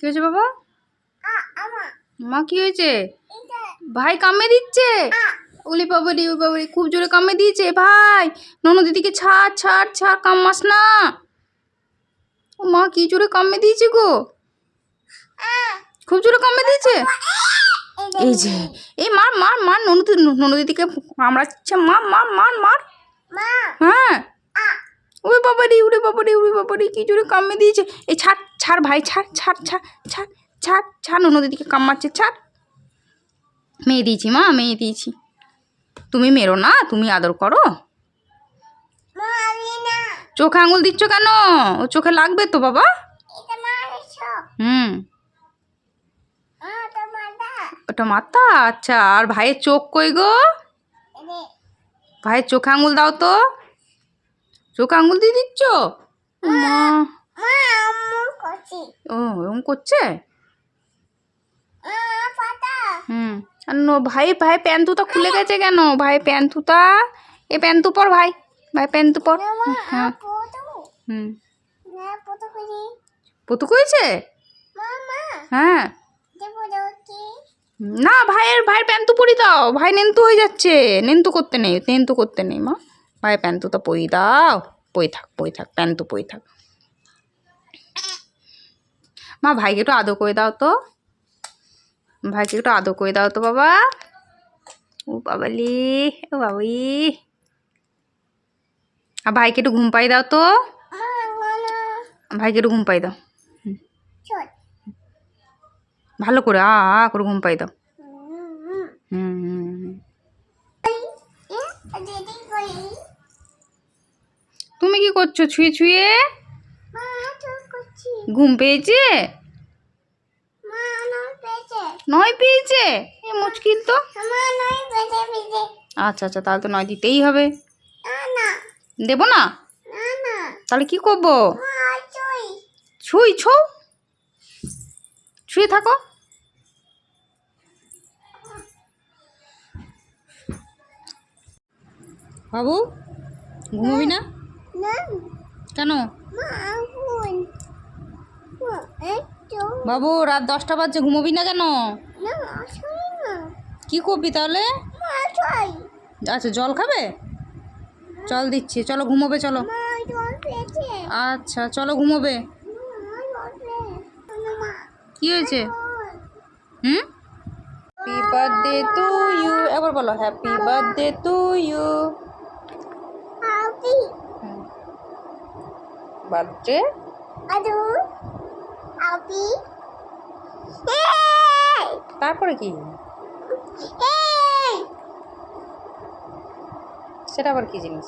হয়েছে বাবা? মা কি হয়েছে? ভাই কামড়ে দিচ্ছে। ওলি বাবারি ওই বাবারি খুব জোরে কামড়ে দিয়েছে ভাই। ননদ দিদিকে ছাড় ছাড় ছাড়, কামড়াস না। ও মা কি জোরে কামড়ে দিয়েছে গো, খুব জোরে কামড়ে দিয়েছে। এই যে এই মার মার মার, ননদ দিদিকে কামড়াচ্ছে, মার মার মার মার। হ্যাঁ ওরে বাবারি উড়ে বাবারি উড়ে বাবারি কি জোরে কামড়ে দিয়েছে। এই ছাড় ছাড় ভাই ছাড় ছাড় ছাড় ছাড় ছাড় ছাড়, ননদ দিদিকে কামড়াচ্ছে, ছাড়। মেয়ে দিয়েছি মা, মেয়ে দিয়েছি, তুমি মেরো না, তুমি আদর করো। চোখে আঙুল দিচ্ছ কেন? ও চোখে লাগবে তো বাবা। ওটা মাথা, আচ্ছা। আর ভাইয়ের চোখ কই গো? ভাইয়ের চোখে আঙুল দাও তো। চোখে আঙুল দিয়ে দিচ্ছ? মা ও এরকম করছে। আর ভাই ভাই প্যান্তুটা খুলে গেছে কেন? ভাই প্যান্তুটা, এ প্যান্তু পর ভাই, ভাই প্যান্তু পর। হ্যাঁ পুতু কইছে। হ্যাঁ না, ভাইয়ের প্যান্টু পরি দাও, ভাই নেন্তু হয়ে যাচ্ছে। নেন্তু করতে নেই মা, ভাই প্যান্তুটা পরি দাও। পই থাক প্যান্টু পই থাক। মা ভাইকে একটু আদর করে দাও তো, ভাইকে একটু আদর করে দাও তো বাবা। ও বাবালি ও বাবি। আর ভাইকে একটু ঘুম পাই দাও তো, ভাইকে একটু ঘুম পাই দাও ভালো করে, করে ঘুম পাই দাও। তুমি কি করছো ছুঁয়ে ছুঁয়ে? ঘুম পেয়েছে? নয় পেয়েছে, এ মুশকিল তো। আচ্ছা আচ্ছা, তাহলে তো নয় দিতেই হবে। দেবো না? তাহলে কি করবো? ছুঁয়ে থাকো। বাবু ঘুমোবি না কেন? বাবু রাত 10টা বাজছে, ঘুমোবি না কেন? কি করবি তাহলে? আচ্ছা জল খাবে, জল দিচ্ছি, চলো ঘুমোবে চলো। আচ্ছা চলো ঘুমোবে। কি হয়েছে? হ্যাপি বার্থডে টু ইউ, একবার বলো happy birthday to you. Birthday তারপরে কি? সেটা আবার কি জিনিস?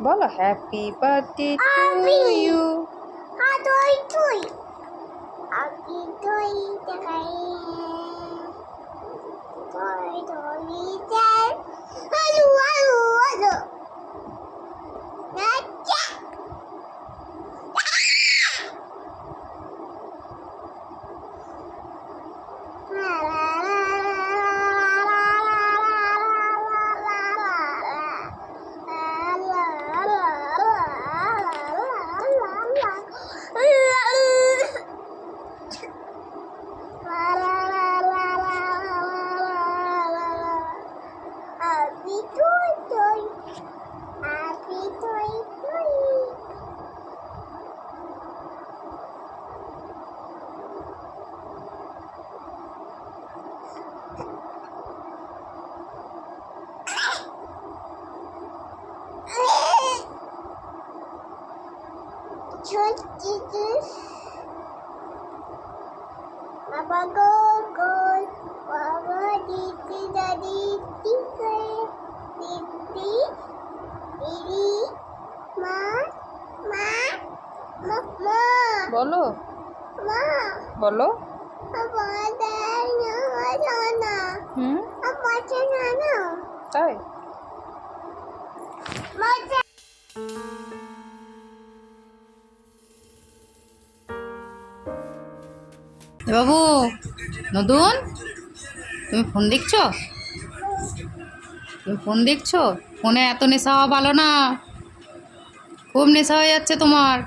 বলো happy birthday to you. Baba go go, Baba didi dadi didi didi didi ma ma ma ma বলো মা বলো তাই বাবু নতুন, তুমি ফোন দেখছো? তুমি ফোন দেখছো? ফোনে এত নেশা হওয়া ভালো না, খুব নেশা হয়ে যাচ্ছে তোমার।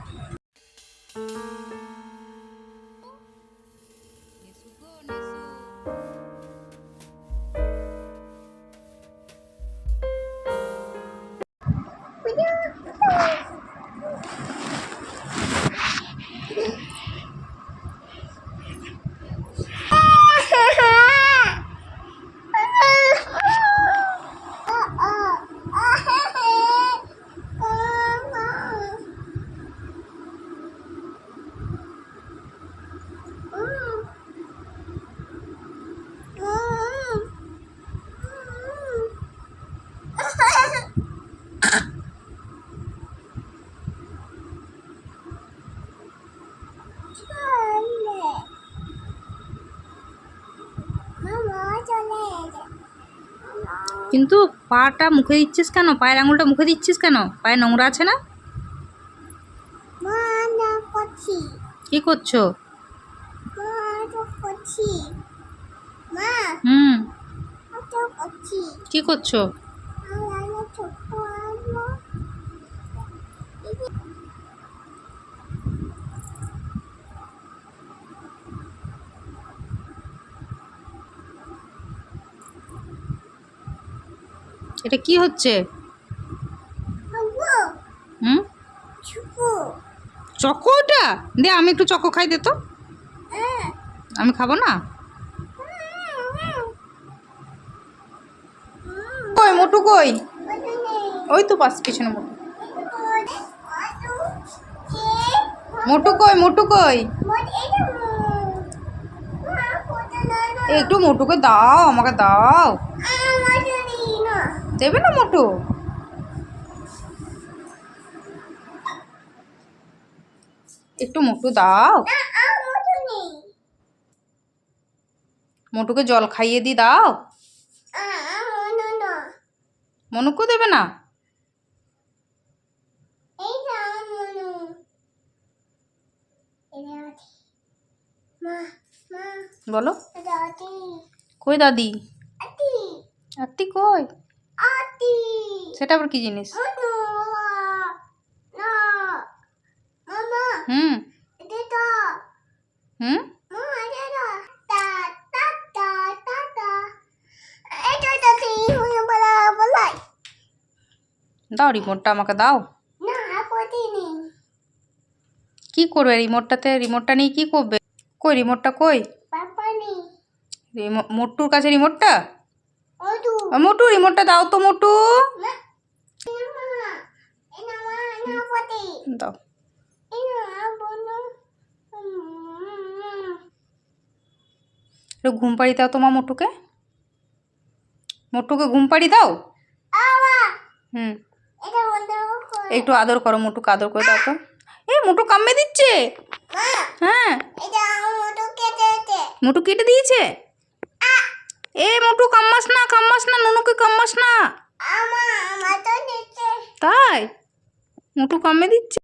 কিন্তু পাটা মুখে দিচ্ছিস কেন? পায়ের আঙুলটা মুখে দিচ্ছিস কেন? পায়ে নোংরা আছে না? কি করছো? হুম, কি করছো? এটা কি হচ্ছে? হুম, চকো? ওটা দে, আমি একটু চকো খাই, দে তো। আমি খাবো না। কই মোটু কই? ওই তো পাশ পিছনে মোটু। মোটু কই? মোটু কই? একটু মোটুকে দাও, আমাকে দাও। দেবে না মোটু? একটু মোটু দাও। মোটুকে জল খাইয়ে দি, দাও। মনুকে দেবে না? বলো, কই দাদি? আত্তি কই? সেটা আবার কি জিনিস? হুম হুম, দাও রিমোটটা আমাকে দাও। কি করবে রিমোটটাতে? রিমোটটা নিয়ে কি করবে? কই রিমোটটা কই? মোটুর কাছে রিমোটটা? মোটু রিমোটটা দাও তো মোটু। দাও। একটু ঘুম পাড়ি দাও তোমার মোটুকে। মোটুকে ঘুম পাড়ি দাও। হুম, একটু আদর করো, মোটুকে আদর করে দাও তো। মোটু কামড়ে দিচ্ছে। হ্যাঁ, মোটু কেটে দিয়েছে। মোটু কাম্মাস না, কাম্মাস না, নুনুকে কাম্মাস না। তাই মোটু কামড়ে দিচ্ছে।